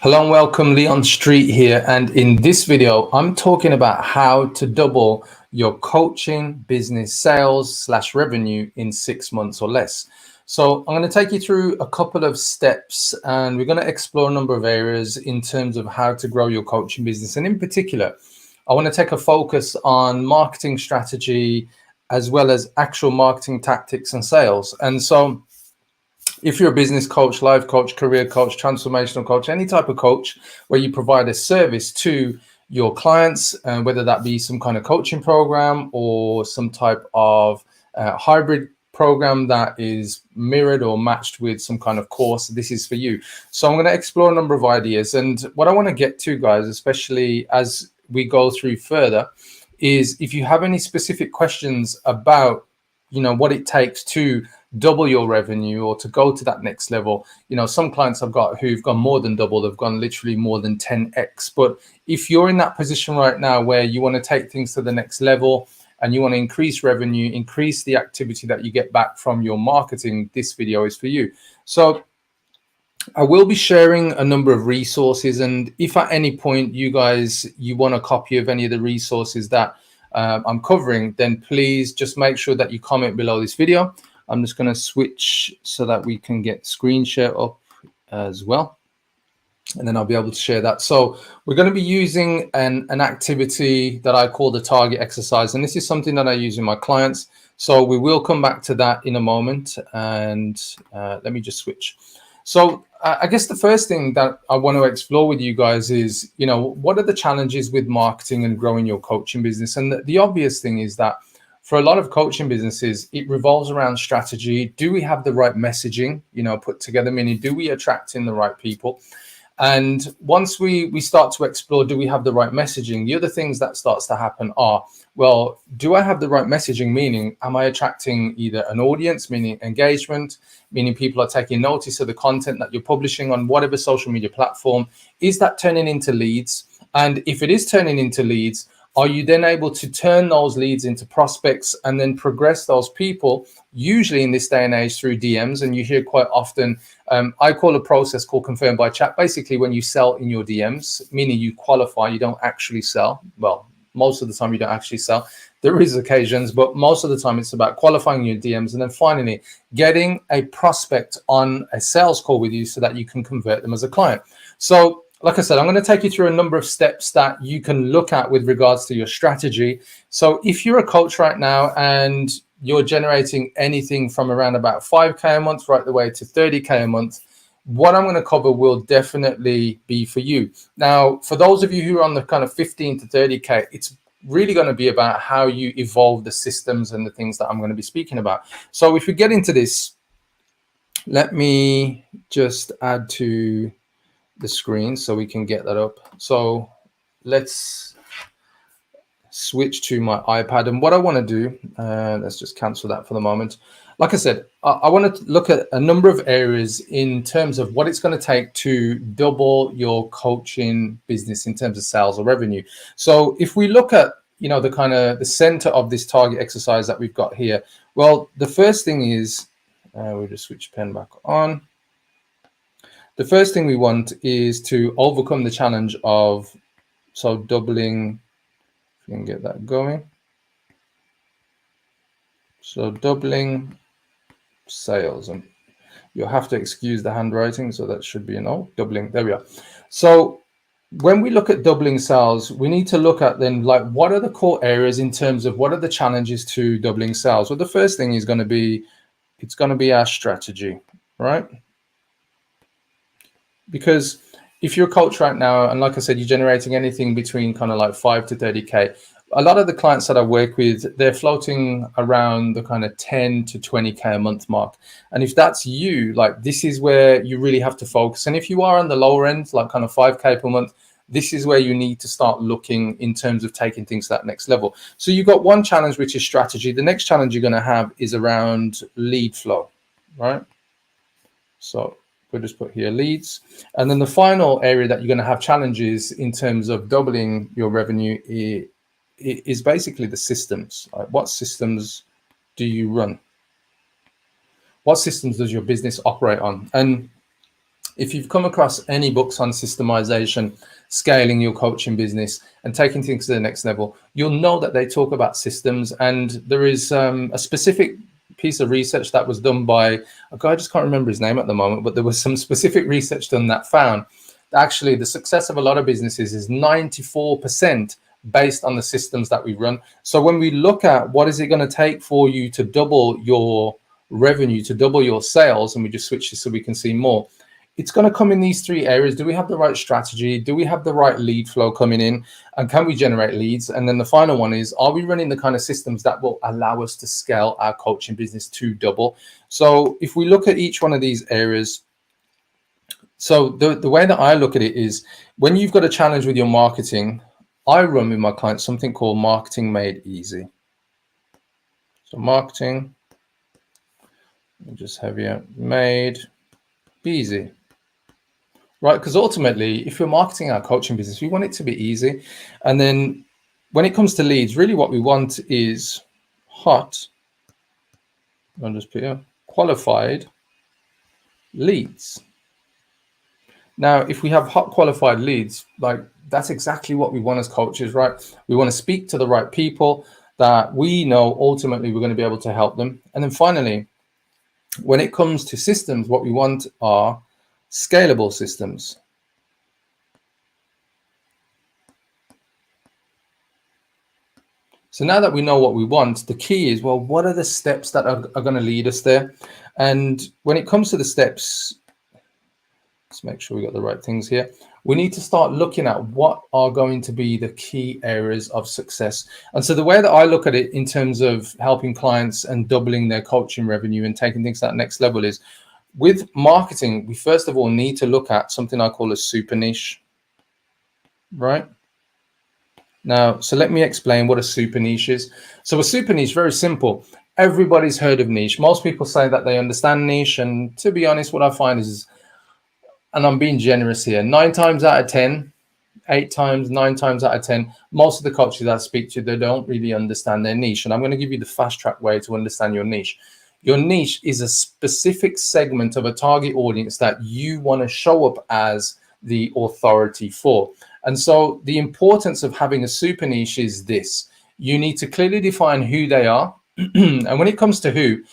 Hello and welcome, Leon Street here. And in this video, I'm talking about how to double your coaching business sales/revenue in 6 months or less. So I'm going to take you through a couple of steps and we're going to explore a number of areas in terms of how to grow your coaching business. And in particular, I want to take a focus on marketing strategy as well as actual marketing tactics and sales. And so if you're a business coach, life coach, career coach, transformational coach, any type of coach where you provide a service to your clients, whether that be some kind of coaching program or some type of hybrid program that is mirrored or matched with some kind of course, this is for you. So I'm going to explore a number of ideas. And what I want to get to, guys, especially as we go through further, is if you have any specific questions about what it takes to double your revenue or to go to that next level. Some clients I've got who've gone more than double, they've gone literally more than 10x. But if you're in that position right now where you want to take things to the next level and you want to increase revenue, increase the activity that you get back from your marketing, this video is for you. So I will be sharing a number of resources, and if at any point you want a copy of any of the resources that I'm covering, then please just make sure that you comment below this video. I'm just going to switch so that we can get screen share up as well, and then I'll be able to share that. So we're going to be using an activity that I call the target exercise, and this is something that I use in my clients. So we will come back to that in a moment, and let me just switch. So I guess the first thing that I want to explore with you guys is, what are the challenges with marketing and growing your coaching business? And the obvious thing is that for a lot of coaching businesses, it revolves around strategy. Do we have the right messaging, put together? Meaning, do we attract in the right people? And once we start to explore, do we have the right messaging? The other things that starts to happen are, well, do I have the right messaging? Meaning, am I attracting either an audience, meaning engagement, meaning people are taking notice of the content that you're publishing on whatever social media platform? Is that turning into leads? And if it is turning into leads, are you then able to turn those leads into prospects and then progress those people, usually in this day and age through DMs? And you hear quite often, I call a process called confirm by chat. Basically, when you sell in your DMs, meaning you qualify, you don't actually sell. Well, most of the time you don't actually sell. There is occasions, but most of the time it's about qualifying your DMs and then finally getting a prospect on a sales call with you so that you can convert them as a client. So like I said, I'm going to take you through a number of steps that you can look at with regards to your strategy. So if you're a coach right now and you're generating anything from around about 5K a month right the way to 30K a month, what I'm going to cover will definitely be for you. Now, for those of you who are on the kind of 15 to 30K, it's really going to be about how you evolve the systems and the things that I'm going to be speaking about. So if we get into this, let me just add to the screen so we can get that up. So let's switch to my iPad, and what I want to do, let's just cancel that for the moment. Like I said, I want to look at a number of areas in terms of what it's going to take to double your coaching business in terms of sales or revenue. So if we look at the kind of the center of this target exercise that we've got here, well, the first thing is we'll just switch pen back on. The first thing we want is to overcome the challenge of doubling, if you can get that going. So doubling sales, and you'll have to excuse the handwriting, so that should be an O, doubling, there we are. So when we look at doubling sales, we need to look at then like what are the core areas in terms of what are the challenges to doubling sales? Well, the first thing is going to be, it's going to be our strategy, right? Because if you're a coach right now, and like I said, you're generating anything between kind of like 5 to 30K, a lot of the clients that I work with, they're floating around the kind of 10 to 20K a month mark. And if that's you, like this is where you really have to focus. And if you are on the lower end, like kind of 5K per month, this is where you need to start looking in terms of taking things to that next level. So you've got one challenge, which is strategy. The next challenge you're going to have is around lead flow, right? So we'll just put here leads. And then the final area that you're going to have challenges in terms of doubling your revenue is basically the systems. What systems do you run? What systems does your business operate on? And if you've come across any books on systemization, scaling your coaching business and taking things to the next level, you'll know that they talk about systems. And there is a specific piece of research that was done by a guy, I just can't remember his name at the moment, but there was some specific research done that found that actually the success of a lot of businesses is 94% based on the systems that we run. So when we look at what is it going to take for you to double your revenue, to double your sales, and we just switch this so we can see more, it's going to come in these three areas. Do we have the right strategy? Do we have the right lead flow coming in? And can we generate leads? And then the final one is, are we running the kind of systems that will allow us to scale our coaching business to double? So if we look at each one of these areas, so the way that I look at it is, when you've got a challenge with your marketing, I run with my clients something called Marketing Made Easy. So marketing, I'll just have you made easy. Right, because ultimately, if we're marketing our coaching business, we want it to be easy. And then when it comes to leads, really what we want is hot, I'll just put here, qualified leads. Now, if we have hot qualified leads, like that's exactly what we want as coaches, right? We want to speak to the right people that we know ultimately we're going to be able to help them. And then finally, when it comes to systems, what we want are scalable systems. So now that we know what we want, the key is, well, what are the steps that are going to lead us there? And when it comes to the steps, let's make sure we got the right things here. We need to start looking at what are going to be the key areas of success. And so the way that I look at it in terms of helping clients and doubling their coaching revenue and taking things to that next level is, with marketing, we first of all need to look at something I call a super niche, right? Now, so let me explain what a super niche is. So a super niche, very simple. Everybody's heard of niche. Most people say that they understand niche. And to be honest, what I find is, and I'm being generous here, 9 times out of 10, 9 times out of 10, most of the coaches I speak to, they don't really understand their niche. And I'm going to give you the fast track way to understand your niche. Your niche is a specific segment of a target audience that you want to show up as the authority for. And so the importance of having a super niche is this: you need to clearly define who they are. And when it comes to who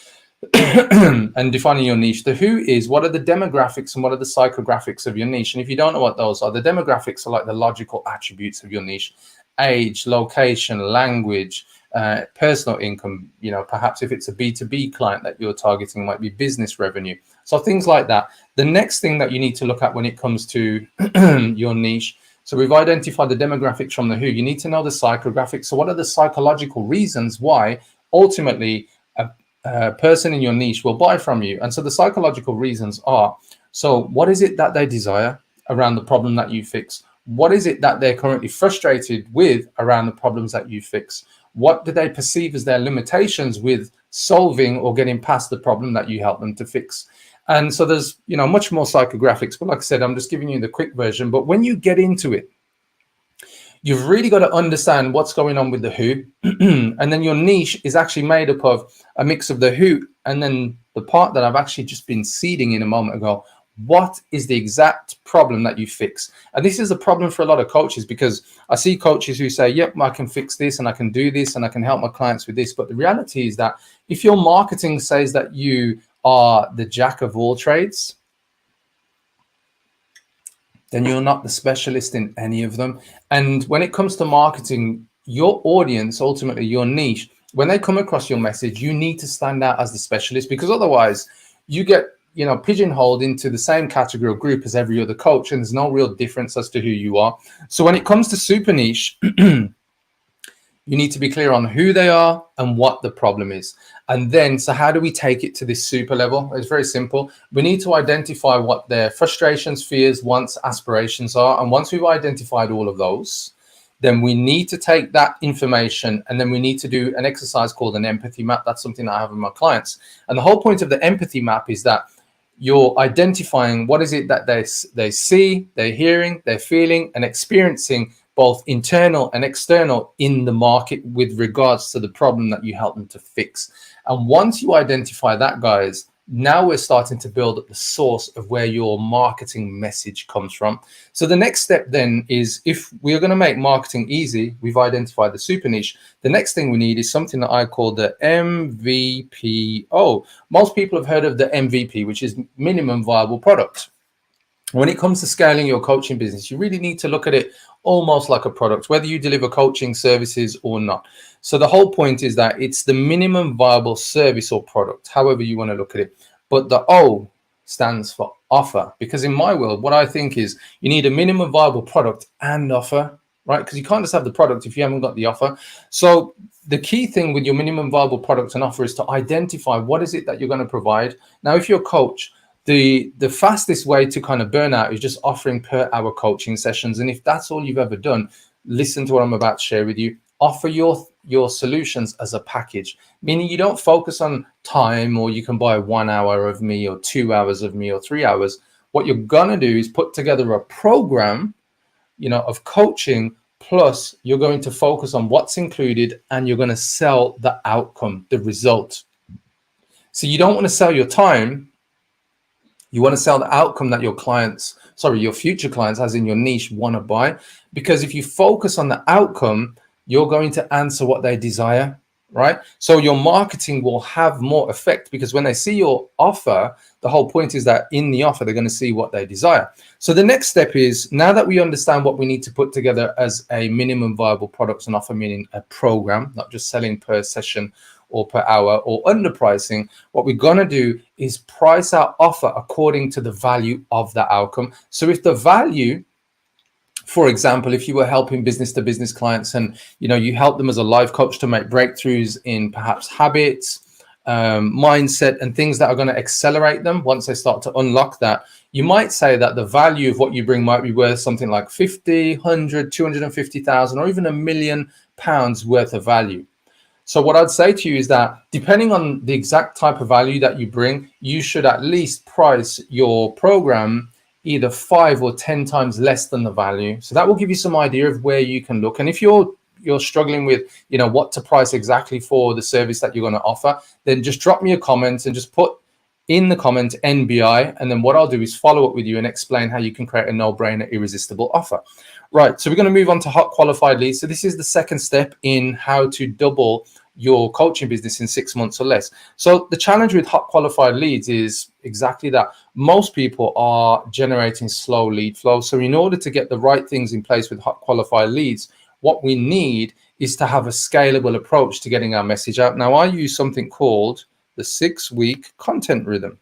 and defining your niche, the who is, what are the demographics and what are the psychographics of your niche? And if you don't know what those are, the demographics are like the logical attributes of your niche: age, location, language, personal income. You know, perhaps if it's a B2B client that you're targeting, it might be business revenue. So things like that. The next thing that you need to look at when it comes to your niche, so we've identified the demographics from the who, you need to know the psychographics. So what are the psychological reasons why ultimately a person in your niche will buy from you? And so the psychological reasons are, so what is it that they desire around the problem that you fix? What is it that they're currently frustrated with around the problems that you fix? What do they perceive as their limitations with solving or getting past the problem that you help them to fix? And so there's, you know, much more psychographics, but like I said, I'm just giving you the quick version. But when you get into it, you've really got to understand what's going on with the who. And then your niche is actually made up of a mix of the who and then the part that I've actually just been seeding in a moment ago. What is the exact problem that you fix? And this is a problem for a lot of coaches, because I see coaches who say, yep, I can fix this and I can do this and I can help my clients with this. But the reality is that if your marketing says that you are the jack of all trades, then you're not the specialist in any of them. And when it comes to marketing, your audience, ultimately your niche, when they come across your message, you need to stand out as the specialist, because otherwise you get, you know, pigeonholed into the same category or group as every other coach, and there's no real difference as to who you are. So when it comes to super niche, you need to be clear on who they are and what the problem is. And then, so how do we take it to this super level? It's very simple. We need to identify what their frustrations, fears, wants, aspirations are. And once we've identified all of those, then we need to take that information and then we need to do an exercise called an empathy map. That's something that I have with my clients. And the whole point of the empathy map is that you're identifying what is it that they see, they're hearing, they're feeling and experiencing, both internal and external, in the market with regards to the problem that you help them to fix. And once you identify that, guys, Now we're starting to build up the source of where your marketing message comes from. So the next step then is, if we're going to make marketing easy, we've identified the super niche. The next thing we need is something that I call the MVPO. Most people have heard of the MVP, which is minimum viable product. When it comes to scaling your coaching business, you really need to look at it almost like a product, whether you deliver coaching services or not. So the whole point is that it's the minimum viable service or product, however you want to look at it. But the O stands for offer, because in my world, what I think is you need a minimum viable product and offer, right? Because you can't just have the product if you haven't got the offer. So the key thing with your minimum viable product and offer is to identify what is it that you're going to provide. Now, if you're a coach, the fastest way to kind of burn out is just offering per hour coaching sessions. And if that's all you've ever done, listen to what I'm about to share with you. Offer your solutions as a package, meaning you don't focus on time, or you can buy 1 hour of me or 2 hours of me or 3 hours. What you're gonna do is put together a program, of coaching, plus you're going to focus on what's included, and you're going to sell the outcome, the result. So you don't want to sell your time. You want to sell the outcome that your future clients, as in your niche, want to buy. Because if you focus on the outcome, you're going to answer what they desire, right? So your marketing will have more effect, because when they see your offer, the whole point is that in the offer, they're going to see what they desire. So the next step is, now that we understand what we need to put together as a minimum viable products and offer, meaning a program, not just selling per session or per hour or underpricing, what we're going to do is price our offer according to the value of the outcome. So if the value, for example, if you were helping business to business clients and you help them as a life coach to make breakthroughs in perhaps habits, mindset, and things that are going to accelerate them once they start to unlock that, you might say that the value of what you bring might be worth something like 50, 100, 250,000, or even £1 million worth of value. So what I'd say to you is that depending on the exact type of value that you bring, you should at least price your program either 5 or 10 times less than the value. So that will give you some idea of where you can look. And if you're struggling with, what to price exactly for the service that you're going to offer, then just drop me a comment and just put in the comment NBI. And then what I'll do is follow up with you and explain how you can create a no-brainer, irresistible offer. Right. So we're going to move on to hot qualified leads. So this is the second step in how to double your coaching business in 6 months or less. So the challenge with hot qualified leads is exactly that. Most people are generating slow lead flow. So in order to get the right things in place with hot qualified leads, what we need is to have a scalable approach to getting our message out. Now, I use something called the 6-week content rhythm.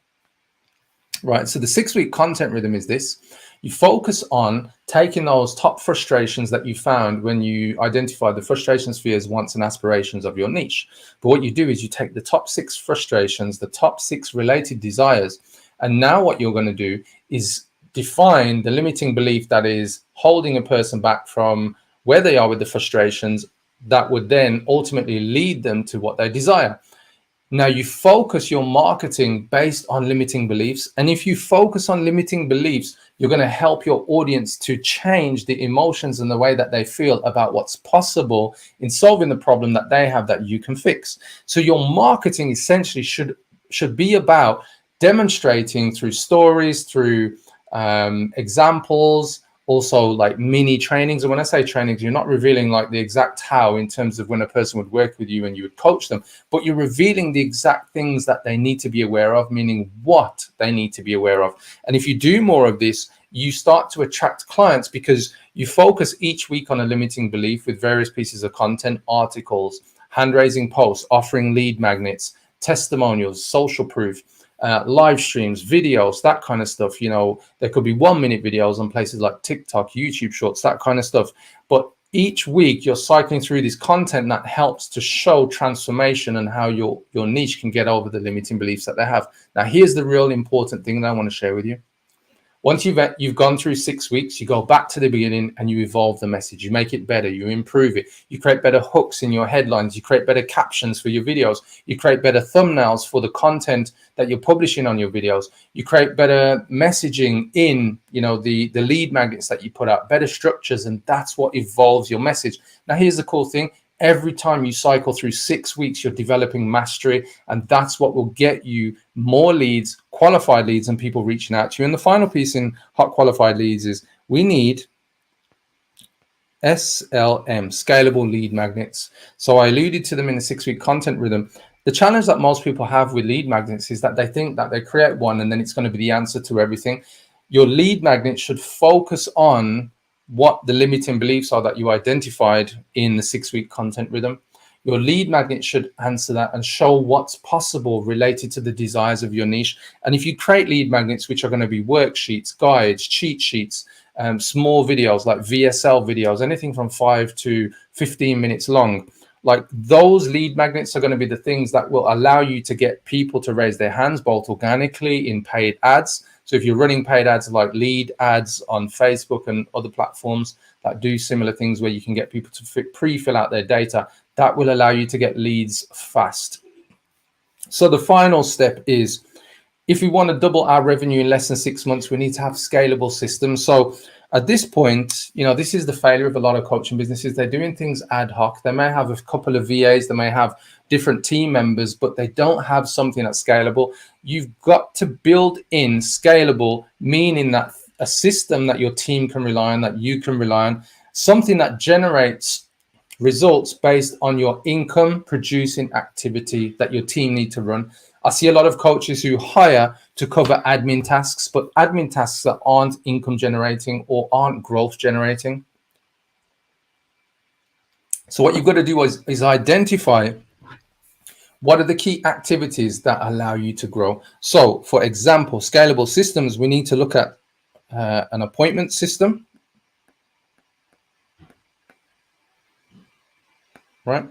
Right. So the 6-week content rhythm is this. You focus on taking those top frustrations that you found when you identify the frustrations, fears, wants, and aspirations of your niche. But what you do is you take the top 6 frustrations, the top 6 related desires, and now what you're going to do is define the limiting belief that is holding a person back from where they are with the frustrations that would then ultimately lead them to what they desire. Now you focus your marketing based on limiting beliefs. And if you focus on limiting beliefs, you're going to help your audience to change the emotions and the way that they feel about what's possible in solving the problem that they have that you can fix. So your marketing essentially should be about demonstrating through stories, through examples, also like mini trainings. And when I say trainings, you're not revealing like the exact how in terms of when a person would work with you and you would coach them, but you're revealing the exact things that they need to be aware of, meaning what they need to be aware of. And if you do more of this, you start to attract clients because you focus each week on a limiting belief with various pieces of content, articles, hand-raising posts, offering lead magnets, testimonials, social proof, live streams, videos, that kind of stuff. There could be 1-minute videos on places like TikTok, YouTube Shorts, that kind of stuff. But each week you're cycling through this content that helps to show transformation and how your niche can get over the limiting beliefs that they have. Now, here's the real important thing that I want to share with you. Once you've gone through 6 weeks, you go back to the beginning and you evolve the message. You make it better. You improve it. You create better hooks in your headlines. You create better captions for your videos. You create better thumbnails for the content that you're publishing on your videos. You create better messaging in, the lead magnets that you put out, better structures, and that's what evolves your message. Now, here's the cool thing. Every time you cycle through 6 weeks, you're developing mastery, and that's what will get you more leads, qualified leads, and people reaching out to you. And the final piece in hot qualified leads is we need SLM, scalable lead magnets. So I alluded to them in the 6-week content rhythm. The challenge that most people have with lead magnets is that they think that they create one and then it's going to be the answer to everything. Your lead magnet should focus on what the limiting beliefs are that you identified in the 6-week content rhythm. Your lead magnet should answer that and show what's possible related to the desires of your niche. And if you create lead magnets, which are going to be worksheets, guides, cheat sheets, small videos like VSL videos, anything from 5 to 15 minutes long, like those lead magnets are going to be the things that will allow you to get people to raise their hands, both organically in paid ads. So if you're running paid ads like lead ads on Facebook and other platforms that do similar things where you can get people to pre-fill out their data, that will allow you to get leads fast. So the final step is, if we want to double our revenue in less than 6 months, we need to have scalable systems. So at this point, you know, this is the failure of a lot of coaching businesses. They're doing things ad hoc. They may have a couple of VAs, they may have different team members, but they don't have something that's scalable. You've got to build in scalable, meaning that a system that your team can rely on, that you can rely on, something that generates results based on your income producing activity that your team need to run. I see a lot of coaches who hire to cover admin tasks, but admin tasks that aren't income generating or aren't growth generating. So what you've got to do is identify what are the key activities that allow you to grow. So for example, scalable systems, we need to look at an appointment system, right?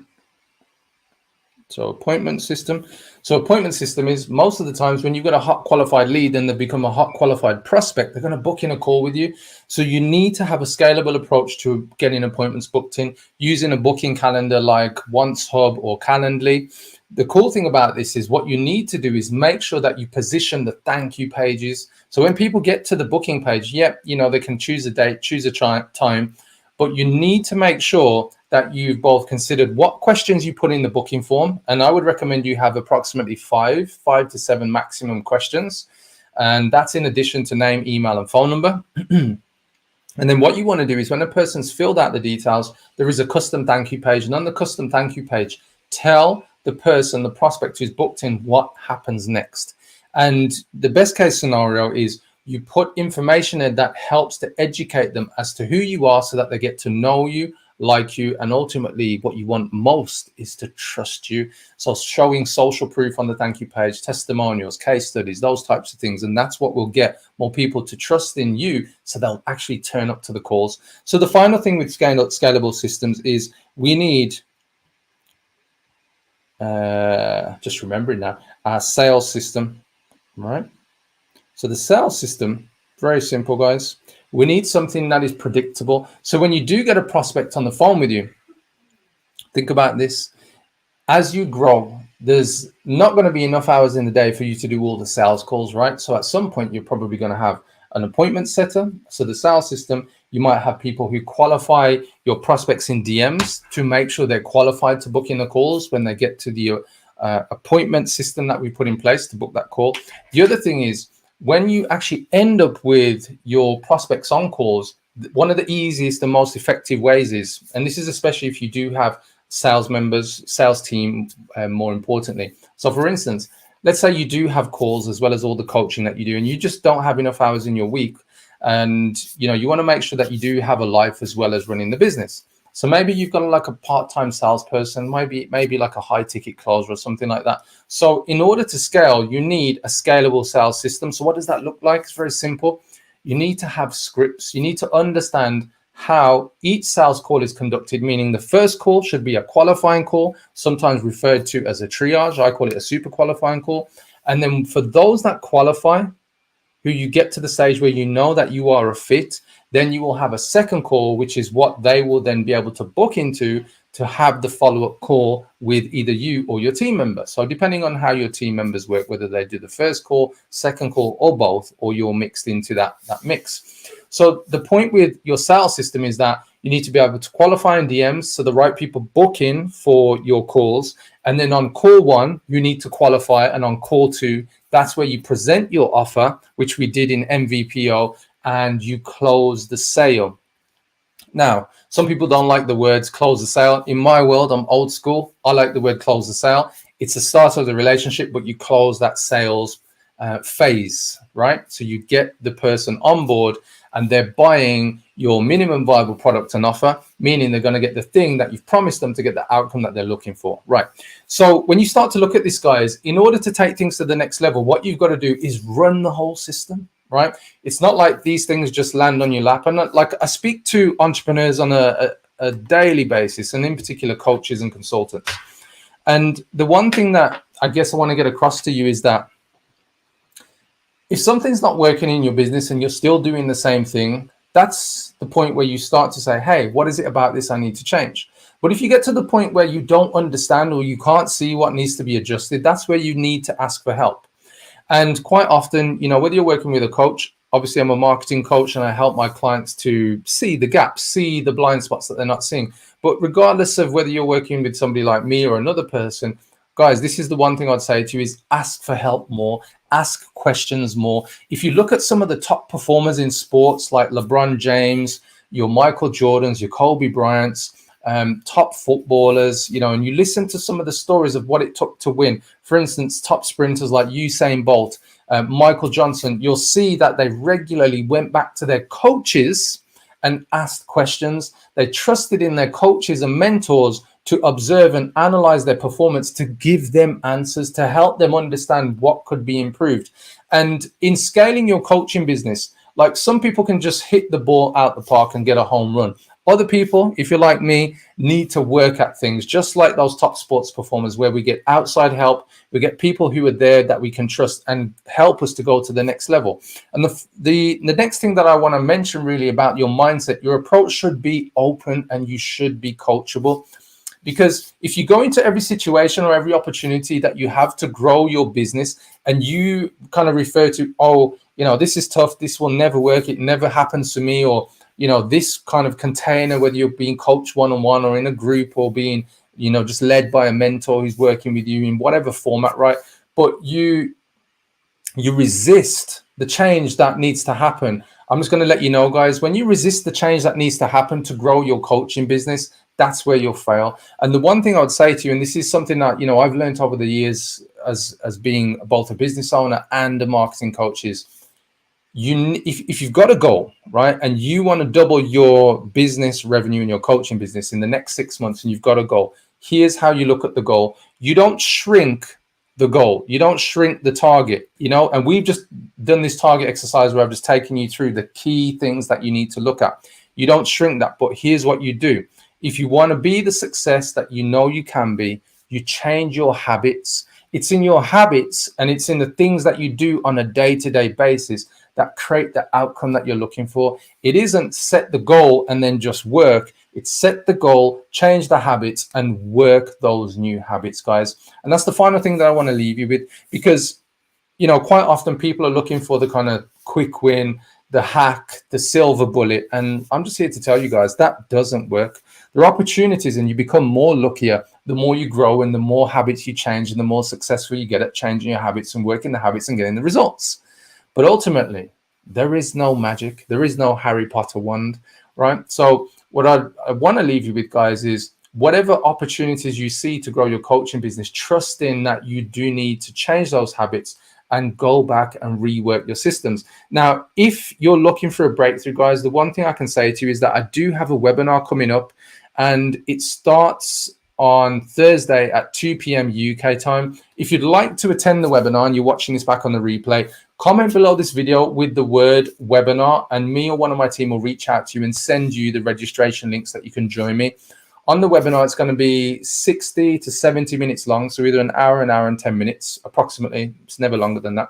So appointment system. So appointment system is, most of the times when you've got a hot qualified lead and they become a hot qualified prospect, they're going to book in a call with you. So you need to have a scalable approach to getting appointments booked in using a booking calendar like OnceHub or Calendly. The cool thing about this is what you need to do is make sure that you position the thank you pages. So when people get to the booking page, yep, you know, they can choose a date, choose a time, but you need to make sure that you've both considered what questions you put in the booking form. And I would recommend you have approximately 5 to 7 maximum questions. And that's in addition to name, email, and phone number. And then what you want to do is when a person's filled out the details, there is a custom thank you page. And on the custom thank you page, tell the person, the prospect who's booked in, what happens next. And the best case scenario is you put information in that helps to educate them as to who you are so that they get to know you, like you, and ultimately what you want most is to trust you. So showing social proof on the thank you page, testimonials, case studies, those types of things. And that's what will get more people to trust in you so they'll actually turn up to the calls. So the final thing with scalable systems is we need, just remembering now, our sales system, right? So the sales system, very simple, guys. We need something that is predictable. So when you do get a prospect on the phone with you, think about this. As you grow, there's not going to be enough hours in the day for you to do all the sales calls, right? So at some point, you're probably going to have an appointment setter. So the sales system, you might have people who qualify your prospects in DMs to make sure they're qualified to book in the calls when they get to the appointment system that we put in place to book that call. The other thing is, when you actually end up with your prospects on calls, one of the easiest and most effective ways is, and this is especially if you do have sales members, sales team, more importantly. So for instance, let's say you do have calls as well as all the coaching that you do, and you just don't have enough hours in your week. And, you know, you want to make sure that you do have a life as well as running the business. So maybe you've got like a part-time salesperson, maybe like a high ticket closer or something like that. So in order to scale, you need a scalable sales system. So what does that look like? It's very simple. You need to have scripts. You need to understand how each sales call is conducted, meaning the first call should be a qualifying call, sometimes referred to as a triage. I call it a super qualifying call. And then for those that qualify, who you get to the stage where you know that you are a fit, then you will have a second call, which is what they will then be able to book into to have the follow-up call with either you or your team member. So depending on how your team members work, whether they do the first call, second call, or both, or you're mixed into that mix. So the point with your sales system is that You need to be able to qualify in DMs so the right people book in for your calls. And then on call 1, you need to qualify. And on call 2, that's where you present your offer, which we did in MVPO, and you close the sale. Now, some people don't like the words close the sale. In my world, I'm old school. I like the word close the sale. It's the start of the relationship, but you close that sales phase, right? So you get the person on board and they're buying your minimum viable product and offer, meaning they're going to get the thing that you've promised them to get the outcome that they're looking for, right? So when you start to look at this, guys, in order to take things to the next level, what you've got to do is run the whole system, right? It's not like these things just land on your lap. And like I speak to entrepreneurs on a daily basis, and in particular coaches and consultants. And the one thing that I guess I want to get across to you is that if something's not working in your business and you're still doing the same thing, that's the point where you start to say, hey, what is it about this I need to change? But if you get to the point where you don't understand or you can't see what needs to be adjusted, that's where you need to ask for help. And quite often, you know, whether you're working with a coach, obviously I'm a marketing coach and I help my clients to see the gaps, see the blind spots that they're not seeing. But regardless of whether you're working with somebody like me or another person, guys, this is the one thing I'd say to you is ask for help more, ask questions more. If you look at some of the top performers in sports like LeBron James, your Michael Jordans, your Kobe Bryants, top footballers, you know, and you listen to some of the stories of what it took to win. For instance, top sprinters like Usain Bolt, Michael Johnson, you'll see that they regularly went back to their coaches and asked questions. They trusted in their coaches and mentors to observe and analyze their performance, to give them answers, to help them understand what could be improved. And in scaling your coaching business, like some people can just hit the ball out the park and get a home run. Other people, if you're like me, need to work at things, just like those top sports performers where we get outside help, we get people who are there that we can trust and help us to go to the next level. And the next thing that I want to mention really about your mindset, your approach should be open and you should be coachable. Because if you go into every situation or every opportunity that you have to grow your business and you kind of refer to, oh, you know, this is tough, this will never work, it never happens to me, or, you know, this kind of container, whether you're being coached one-on-one or in a group or being, you know, just led by a mentor who's working with you in whatever format, right? But you resist the change that needs to happen. I'm just going to let you know, guys, when you resist the change that needs to happen to grow your coaching business, that's where you'll fail. And the one thing I would say to you, and this is something that, you know, I've learned over the years as being both a business owner and a marketing coach is, if you've got a goal, right, and you want to double your business revenue in your coaching business in the next 6 months, and you've got a goal, here's how you look at the goal. You don't shrink the goal. You don't shrink the target, you know, and we've just done this target exercise where I've just taken you through the key things that you need to look at. You don't shrink that, but here's what you do. If you want to be the success that you know you can be, you change your habits. It's in your habits and it's in the things that you do on a day-to-day basis that create the outcome that you're looking for. It isn't set the goal and then just work. It's set the goal, change the habits, and work those new habits, guys. And that's the final thing that I want to leave you with, because, you know, quite often people are looking for the kind of quick win, the hack, the silver bullet. And I'm just here to tell you guys that doesn't work. There are opportunities and you become more luckier the more you grow and the more habits you change and the more successful you get at changing your habits and working the habits and getting the results. But ultimately, there is no magic. There is no Harry Potter wand, right? So what I want to leave you with, guys, is whatever opportunities you see to grow your coaching business, trust in that you do need to change those habits and go back and rework your systems. Now, if you're looking for a breakthrough, guys, the one thing I can say to you is that I do have a webinar coming up, and it starts on Thursday at 2 p.m. UK time. If you'd like to attend the webinar and you're watching this back on the replay, comment below this video with the word webinar, and me or one of my team will reach out to you and send you the registration links that you can join me. On the webinar, it's going to be 60 to 70 minutes long, so either an hour and 10 minutes, approximately. It's never longer than that.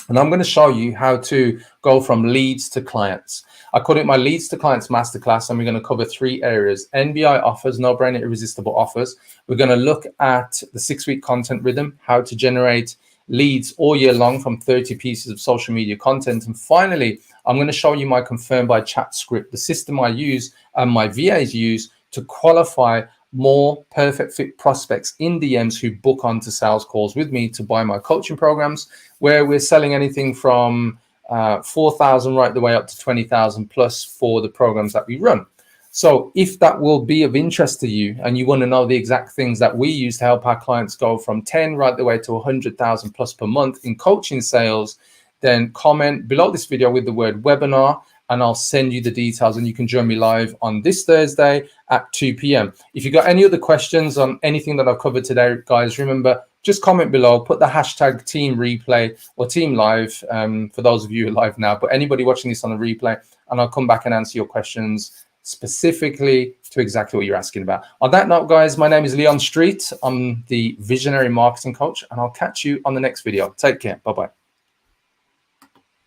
And I'm going to show you how to go from leads to clients. I call it my Leads to Clients Masterclass, and we're going to cover 3 areas. NBI offers, no-brainer irresistible offers. We're going to look at the 6-week content rhythm, how to generate leads all year long from 30 pieces of social media content. And finally, I'm going to show you my Confirmed by Chat script, the system I use and my VAs use to qualify more perfect fit prospects in DMs who book onto sales calls with me to buy my coaching programs, where we're selling anything from 4,000 right the way up to 20,000 plus for the programs that we run. So if that will be of interest to you and you want to know the exact things that we use to help our clients go from 10 right the way to 100,000 plus per month in coaching sales, then comment below this video with the word webinar and I'll send you the details and you can join me live on this Thursday at 2 p.m. If you've got any other questions on anything that I've covered today, guys, remember, just comment below, put the hashtag team replay or team live for those of you who are live now, but anybody watching this on the replay, and I'll come back and answer your questions specifically to exactly what you're asking about. On that note, guys, my name is Leon Street. I'm the Visionary Marketing Coach, and I'll catch you on the next video. Take care. Bye-bye.